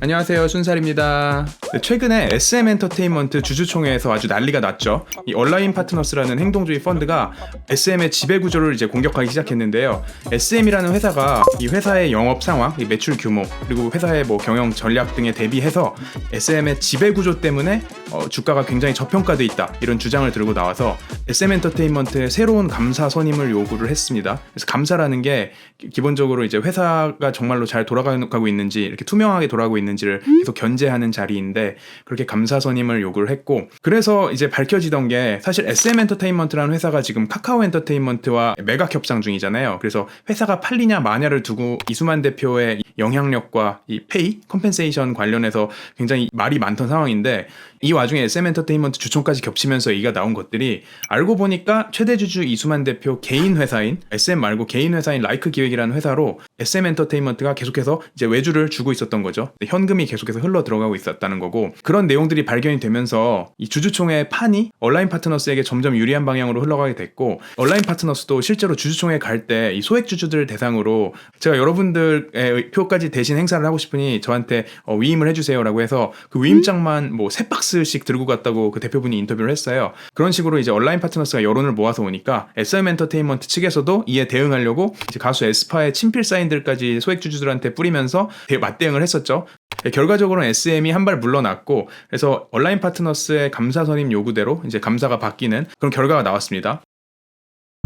안녕하세요, 순살입니다. 최근에 SM 엔터테인먼트 주주총회에서 아주 난리가 났죠. 이 얼라인 파트너스라는 행동주의 펀드가 SM의 지배 구조를 이제 공격하기 시작했는데요. SM이라는 회사가 이 회사의 영업 상황, 이 매출 규모, 그리고 회사의 뭐 경영 전략 등에 대비해서 SM의 지배 구조 때문에 주가가 굉장히 저평가돼 있다, 이런 주장을 들고 나와서 SM 엔터테인먼트의 새로운 감사 선임을 요구를 했습니다. 그래서 감사라는 게 기본적으로 이제 회사가 정말로 잘 돌아가고 있는지, 이렇게 투명하게 돌아가고 있는지를 계속 견제하는 자리인데, 그렇게 감사 선임을 요구를 했고, 그래서 이제 밝혀지던 게, 사실 SM 엔터테인먼트라는 회사가 지금 카카오 엔터테인먼트와 매각 협상 중이잖아요. 그래서 회사가 팔리냐 마냐를 두고 이수만 대표의 영향력과 이 페이, 컴펜세이션 관련해서 굉장히 말이 많던 상황인데, 이 와중에 SM 엔터테인먼트 주총까지 겹치면서 얘기가 나온 것들이, 알고 보니까 최대 주주 이수만 대표 개인 회사인, SM 말고 개인 회사인 라이크 기획이라는 회사로 SM 엔터테인먼트가 계속해서 이제 외주를 주고 있었던 거죠. 현금이 계속해서 흘러 들어가고 있었다는 거고, 그런 내용들이 발견이 되면서 이 주주총회 판이 얼라인 파트너스에게 점점 유리한 방향으로 흘러가게 됐고, 얼라인 파트너스도 실제로 주주총회 갈 때 이 소액 주주들 대상으로 제가 여러분들의 표까지 대신 행사를 하고 싶으니 저한테 위임을 해주세요라고 해서 그 위임장만 뭐 3박스씩 들고 갔다고 그 대표분이 인터뷰를 했어요. 그런 식으로 이제 얼라인 파트너스가 여론을 모아서 오니까 SM 엔터테인먼트 측에서도 이에 대응하려고 이제 가수 에스파의 친필 사인들까지 소액 주주들한테 뿌리면서 맞대응을 했었죠. 결과적으로는 SM이 한 발 물러났고, 그래서 얼라인 파트너스의 감사 선임 요구대로 이제 감사가 바뀌는 그런 결과가 나왔습니다.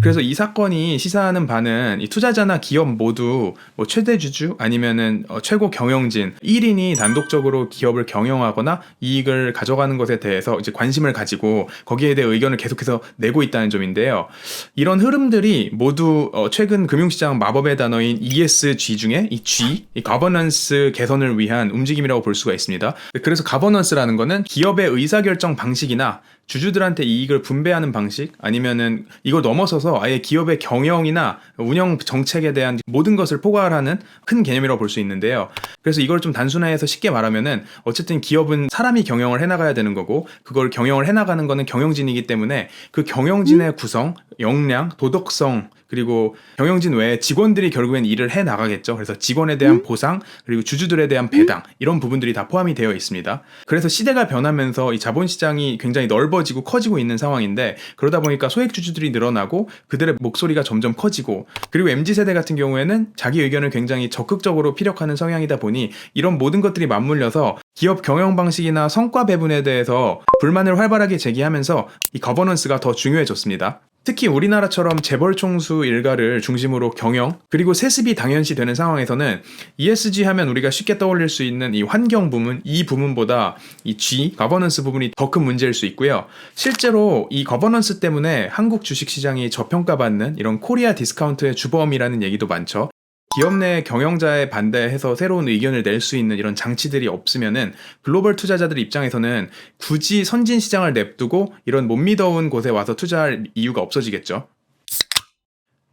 그래서 이 사건이 시사하는 바는, 이 투자자나 기업 모두 뭐 최대 주주 아니면은 최고 경영진 1인이 단독적으로 기업을 경영하거나 이익을 가져가는 것에 대해서 이제 관심을 가지고 거기에 대해 의견을 계속해서 내고 있다는 점인데요. 이런 흐름들이 모두 최근 금융시장 마법의 단어인 ESG 중에 이 G, 이 거버넌스 개선을 위한 움직임이라고 볼 수가 있습니다. 그래서 거버넌스라는 거는 기업의 의사결정 방식이나 주주들한테 이익을 분배하는 방식, 아니면은 이걸 넘어서서 아예 기업의 경영이나 운영 정책에 대한 모든 것을 포괄하는 큰 개념이라고 볼 수 있는데요. 그래서 이걸 좀 단순화해서 쉽게 말하면은, 어쨌든 기업은 사람이 경영을 해나가야 되는 거고, 그걸 경영을 해나가는 거는 경영진이기 때문에 그 경영진의 구성, 역량, 도덕성, 그리고 경영진 외에 직원들이 결국엔 일을 해 나가겠죠. 그래서 직원에 대한 보상, 그리고 주주들에 대한 배당, 이런 부분들이 다 포함이 되어 있습니다. 그래서 시대가 변하면서 이 자본시장이 굉장히 넓어지고 커지고 있는 상황인데, 그러다 보니까 소액 주주들이 늘어나고 그들의 목소리가 점점 커지고, 그리고 MZ세대 같은 경우에는 자기 의견을 굉장히 적극적으로 피력하는 성향이다 보니, 이런 모든 것들이 맞물려서 기업 경영 방식이나 성과 배분에 대해서 불만을 활발하게 제기하면서 이 거버넌스가 더 중요해졌습니다. 특히 우리나라처럼 재벌 총수 일가를 중심으로 경영, 그리고 세습이 당연시 되는 상황에서는 ESG 하면 우리가 쉽게 떠올릴 수 있는 이 환경 부문, 이 부문보다 이 G, 거버넌스 부분이 더 큰 문제일 수 있고요. 실제로 이 거버넌스 때문에 한국 주식시장이 저평가받는 이런 코리아 디스카운트의 주범이라는 얘기도 많죠. 기업 내 경영자에 반대해서 새로운 의견을 낼 수 있는 이런 장치들이 없으면은 글로벌 투자자들 입장에서는 굳이 선진 시장을 냅두고 이런 못 믿어온 곳에 와서 투자할 이유가 없어지겠죠.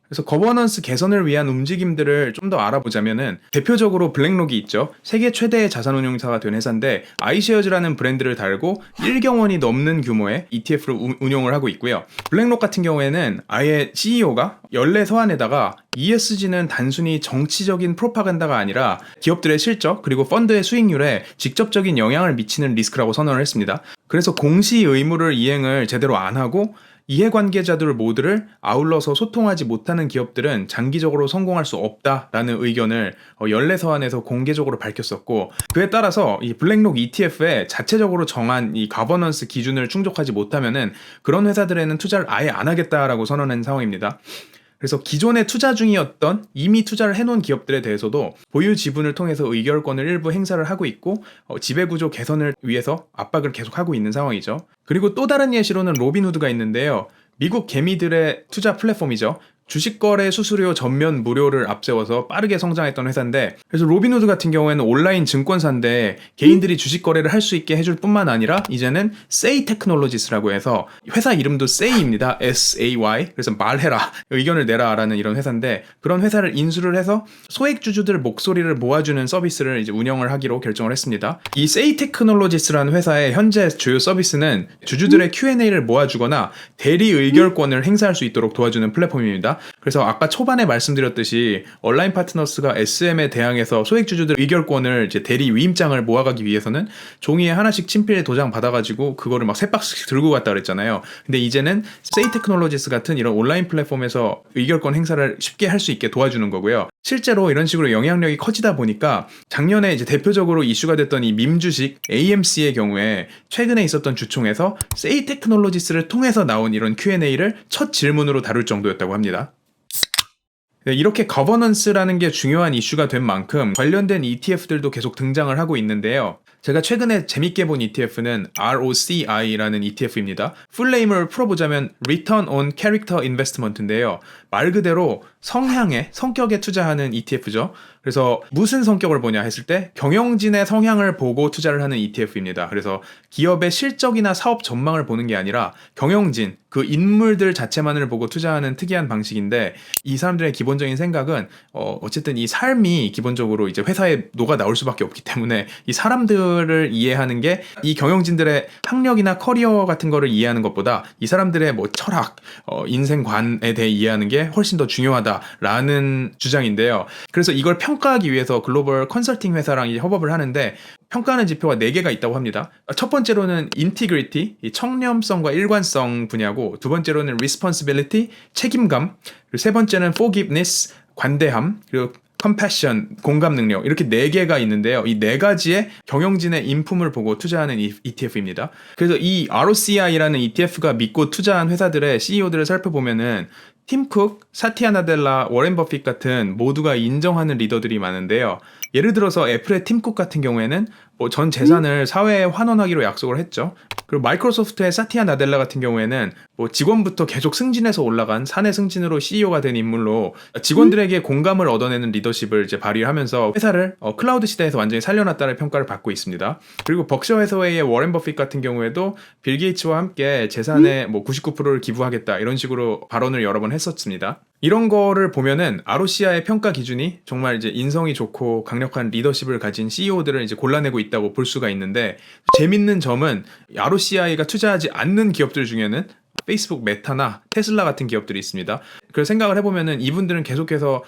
그래서 거버넌스 개선을 위한 움직임들을 좀 더 알아보자면은, 대표적으로 블랙록이 있죠. 세계 최대의 자산운용사가 된 회사인데, 아이쉐어즈라는 브랜드를 달고 1경 원이 넘는 규모의 ETF를 운용을 하고 있고요. 블랙록 같은 경우에는 아예 CEO가 연례 서한에다가 ESG는 단순히 정치적인 프로파간다가 아니라 기업들의 실적, 그리고 펀드의 수익률에 직접적인 영향을 미치는 리스크라고 선언을 했습니다. 그래서 공시 의무를 이행을 제대로 안 하고 이해관계자들 모두를 아울러서 소통하지 못하는 기업들은 장기적으로 성공할 수 없다라는 의견을 연례 서한에서 공개적으로 밝혔었고, 그에 따라서 이 블랙록 ETF에 자체적으로 정한 이 거버넌스 기준을 충족하지 못하면은 그런 회사들에는 투자를 아예 안 하겠다라고 선언한 상황입니다. 그래서 기존에 투자 중이었던 이미 투자를 해놓은 기업들에 대해서도 보유 지분을 통해서 의결권을 일부 행사를 하고 있고, 지배구조 개선을 위해서 압박을 계속하고 있는 상황이죠. 그리고 또 다른 예시로는 로빈후드가 있는데요. 미국 개미들의 투자 플랫폼이죠. 주식거래 수수료 전면 무료를 앞세워서 빠르게 성장했던 회사인데, 그래서 로빈후드 같은 경우에는 온라인 증권사인데 개인들이 주식거래를 할 수 있게 해줄 뿐만 아니라 이제는 Say Technologies라고 해서, 회사 이름도 Say입니다. SAY. 그래서 말해라, 의견을 내라 라는 이런 회사인데, 그런 회사를 인수를 해서 소액 주주들 목소리를 모아주는 서비스를 이제 운영을 하기로 결정을 했습니다. 이 Say Technologies라는 회사의 현재 주요 서비스는 주주들의 Q&A를 모아주거나 대리 의결권을 행사할 수 있도록 도와주는 플랫폼입니다. 합니다. 그래서 아까 초반에 말씀드렸듯이 얼라인 파트너스가 SM에 대항해서 소액주주들 의결권을 이제 대리 위임장을 모아가기 위해서는 종이에 하나씩 친필 도장 받아가지고 그거를 막 3박스씩 들고 갔다 그랬잖아요. 근데 이제는 세이 테크놀로지스 같은 이런 온라인 플랫폼에서 의결권 행사를 쉽게 할 수 있게 도와주는 거고요. 실제로 이런 식으로 영향력이 커지다 보니까 작년에 이제 대표적으로 이슈가 됐던 이 밈 주식 AMC의 경우에 최근에 있었던 주총에서 세이 테크놀로지스를 통해서 나온 이런 Q&A를 첫 질문으로 다룰 정도였다고 합니다. 이렇게 거버넌스라는 게 중요한 이슈가 된 만큼 관련된 ETF들도 계속 등장을 하고 있는데요. 제가 최근에 재밌게 본 ETF는 ROCI라는 ETF입니다. 풀네임을 풀어보자면 Return on Character Investment인데요. 말 그대로 성격에 투자하는 ETF죠. 그래서 무슨 성격을 보냐 했을 때 경영진의 성향을 보고 투자를 하는 ETF입니다. 그래서 기업의 실적이나 사업 전망을 보는 게 아니라 경영진, 그 인물들 자체만을 보고 투자하는 특이한 방식인데 이 사람들의 기본적인 생각은 어쨌든 이 삶이 기본적으로 이제 회사에 녹아 나올 수밖에 없기 때문에 이 사람들을 이해하는 게 이 경영진들의 학력이나 커리어 같은 거를 이해하는 것보다 이 사람들의 뭐 철학, 인생관에 대해 이해하는 게 훨씬 더 중요하다라는 주장인데요. 그래서 이걸 평가하기 위해서 글로벌 컨설팅 회사랑 이제 협업을 하는데 평가하는 지표가 4개가 있다고 합니다. 첫 번째로는 integrity, 이 청렴성과 일관성 분야고, 두 번째로는 responsibility, 책임감, 그리고 세 번째는 forgiveness, 관대함, 그리고 compassion, 공감 능력, 이렇게 4개가 있는데요. 이 4가지의 경영진의 인품을 보고 투자하는 ETF입니다. 그래서 이 ROCI라는 ETF가 믿고 투자한 회사들의 CEO들을 살펴보면은 팀 쿡, 사티아 나델라, 워렌 버핏 같은 모두가 인정하는 리더들이 많은데요. 예를 들어서 애플의 팀 쿡 같은 경우에는 전 재산을 사회에 환원하기로 약속을 했죠. 그리고 마이크로소프트의 사티아 나델라 같은 경우에는 직원부터 계속 승진해서 올라간 사내 승진으로 CEO가 된 인물로 직원들에게 공감을 얻어내는 리더십을 이제 발휘하면서 회사를 클라우드 시대에서 완전히 살려놨다는 평가를 받고 있습니다. 그리고 벅셔 해서웨이의 워렌 버핏 같은 경우에도 빌 게이츠와 함께 재산의 99%를 기부하겠다 이런 식으로 발언을 여러 번 했었습니다. 이런 거를 보면은 ROCI의 평가 기준이 정말 이제 인성이 좋고 강력한 리더십을 가진 CEO들을 이제 골라내고 있다고 볼 수가 있는데, 재밌는 점은 ROCI가 투자하지 않는 기업들 중에는 페이스북 메타나 테슬라 같은 기업들이 있습니다. 그래서 생각을 해보면은 이분들은 계속해서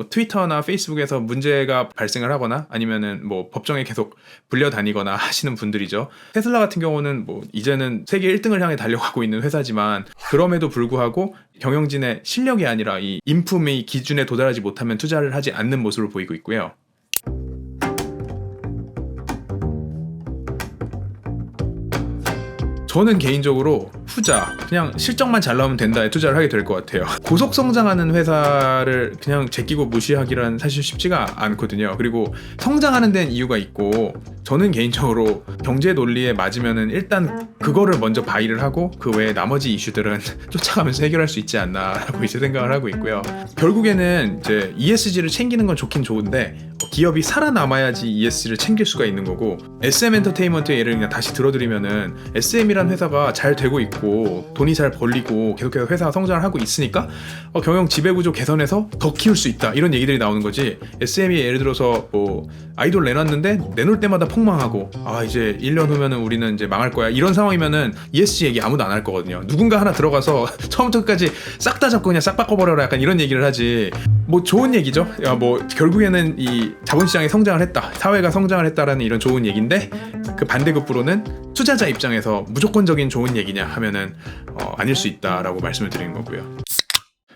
트위터나 페이스북에서 문제가 발생을 하거나 아니면은 법정에 계속 불려다니거나 하시는 분들이죠. 테슬라 같은 경우는 이제는 세계 1등을 향해 달려가고 있는 회사지만 그럼에도 불구하고 경영진의 실력이 아니라 이 인품의 기준에 도달하지 못하면 투자를 하지 않는 모습을 보이고 있고요. 저는 개인적으로 후자, 그냥 실적만 잘 나오면 된다에 투자를 하게 될 것 같아요. 고속 성장하는 회사를 그냥 제끼고 무시하기란 사실 쉽지가 않거든요. 그리고 성장하는 데는 이유가 있고, 저는 개인적으로 경제 논리에 맞으면은 일단 그거를 먼저 바이를 하고 그 외에 나머지 이슈들은 쫓아가면서 해결할 수 있지 않나라고 이제 생각을 하고 있고요. 결국에는 이제 ESG를 챙기는 건 좋긴 좋은데 기업이 살아남아야지 ESG를 챙길 수가 있는 거고, SM 엔터테인먼트의 예를 그냥 다시 들어드리면은 SM이란 회사가 잘 되고 있고 돈이 잘 벌리고 계속해서 회사가 성장을 하고 있으니까 경영 지배구조 개선해서 더 키울 수 있다 이런 얘기들이 나오는 거지. SM이 예를 들어서 아이돌 내놨는데 내놓을 때마다 폭망하고 이제 1년 후면은 우리는 이제 망할 거야 이런 상황이면은 ESG 얘기 아무도 안 할 거거든요. 누군가 하나 들어가서 처음부터 끝까지 싹 다 잡고 그냥 싹 바꿔버려라 약간 이런 얘기를 하지. 좋은 얘기죠. 결국에는 이 자본시장이 성장을 했다, 사회가 성장을 했다라는 이런 좋은 얘기인데, 그 반대급부로는 투자자 입장에서 무조건적인 좋은 얘기냐 하면은 아닐 수 있다라고 말씀을 드리는 거고요.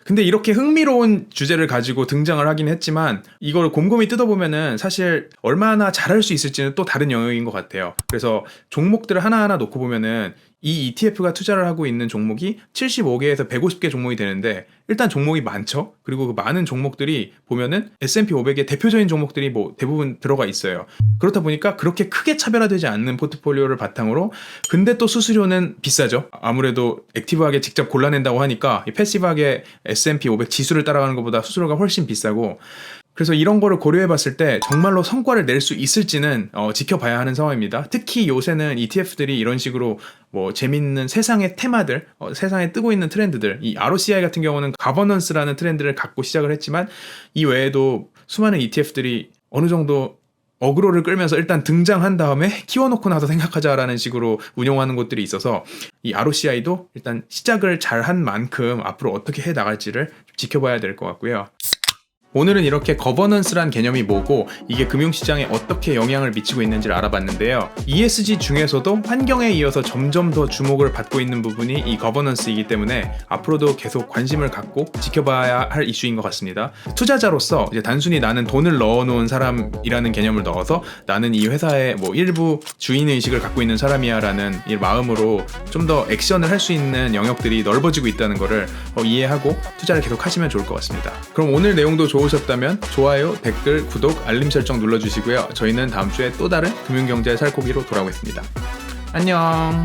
근데 이렇게 흥미로운 주제를 가지고 등장을 하긴 했지만 이걸 곰곰이 뜯어보면은 사실 얼마나 잘할 수 있을지는 또 다른 영역인 것 같아요. 그래서 종목들을 하나하나 놓고 보면은 이 ETF가 투자를 하고 있는 종목이 75개에서 150개 종목이 되는데 일단 종목이 많죠. 그리고 그 많은 종목들이 보면은 S&P 500의 대표적인 종목들이 대부분 들어가 있어요. 그렇다 보니까 그렇게 크게 차별화되지 않는 포트폴리오를 바탕으로, 근데 또 수수료는 비싸죠. 아무래도 액티브하게 직접 골라낸다고 하니까 패시브하게 S&P 500 지수를 따라가는 것보다 수수료가 훨씬 비싸고, 그래서 이런 거를 고려해 봤을 때 정말로 성과를 낼 수 있을지는 지켜봐야 하는 상황입니다. 특히 요새는 ETF들이 이런 식으로 재밌는 세상의 테마들, 세상에 뜨고 있는 트렌드들, 이 ROCI 같은 경우는 가버넌스라는 트렌드를 갖고 시작을 했지만 이 외에도 수많은 ETF들이 어느 정도 어그로를 끌면서 일단 등장한 다음에 키워놓고 나서 생각하자라는 식으로 운영하는 곳들이 있어서 이 ROCI도 일단 시작을 잘한 만큼 앞으로 어떻게 해 나갈지를 지켜봐야 될 것 같고요. 오늘은 이렇게 거버넌스란 개념이 뭐고 이게 금융시장에 어떻게 영향을 미치고 있는지를 알아봤는데요. ESG 중에서도 환경에 이어서 점점 더 주목을 받고 있는 부분이 이 거버넌스이기 때문에 앞으로도 계속 관심을 갖고 지켜봐야 할 이슈인 것 같습니다. 투자자로서 이제 단순히 나는 돈을 넣어놓은 사람이라는 개념을 넣어서 나는 이 회사의 뭐 일부 주인의식을 갖고 있는 사람이야 라는 이 마음으로 좀 더 액션을 할 수 있는 영역들이 넓어지고 있다는 것을 이해하고 투자를 계속 하시면 좋을 것 같습니다. 그럼 오늘 내용도 좋으셨다면 좋아요, 댓글, 구독, 알림 설정 눌러주시고요. 저희는 다음 주에 또 다른 금융경제 살코기로 돌아오겠습니다. 안녕.